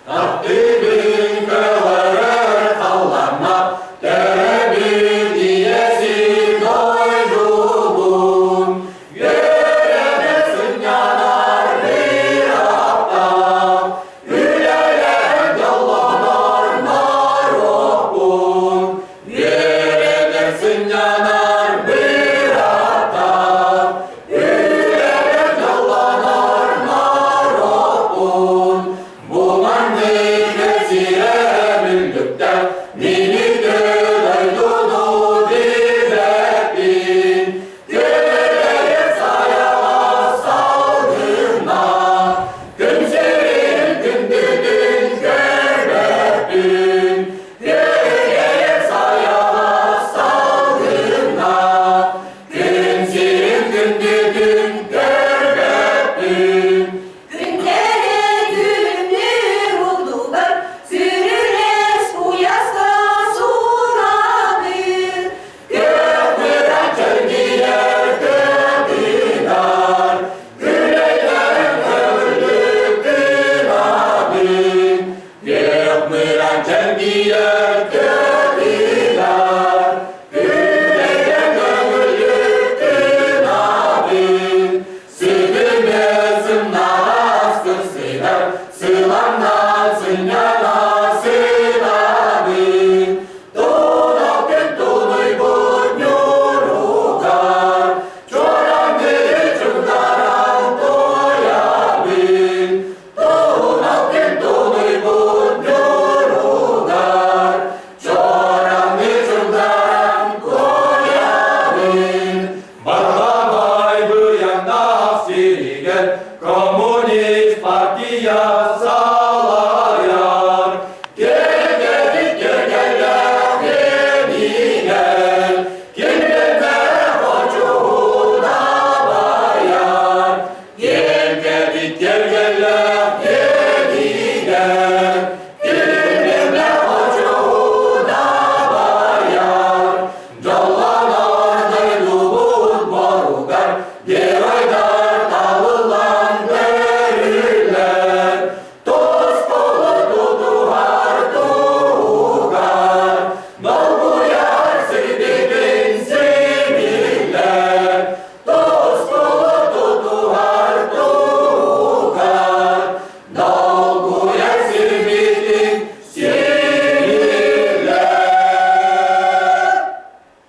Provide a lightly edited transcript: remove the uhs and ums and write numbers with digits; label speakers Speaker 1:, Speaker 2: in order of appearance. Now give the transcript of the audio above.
Speaker 1: Taktibin kıvırır sallanma, terebi diyesi doydum. Göremesin yanar bir hafta, Hülyeler yallanar marokun. Göremesin yanar bir hafta, Hülyeler yallanar marokun. Bu mandilesire büllükte mini döydunu dizepin. Göleye sayamaz saldırma, Kümserin gündüdün görbepin. Göleye sayamaz saldırma, Kümserin gündüdün görbepin.
Speaker 2: Günleri günlü buldular, sürünes bu yasta sunadır.
Speaker 1: Gökmüren çelgiler göküler, Güleylerin öldük günahın. Gökmüren çelgiler göküler, Güleylerin öldük günahın. Sığınmasın naras kırsılar, Sığlanmasın yanasın abin. Donakın tonuy bunyorugar, Çorandı çındaran doyabin. Donakın tonuy bunyorugar, Çorandı çındaran doyabin. Barlamay bu yanda sirigen, Komünist Partiya salayar. Gel geldik gel gel yeniler, Kimlerine koçuğuna bayar. Gel geldik gel gel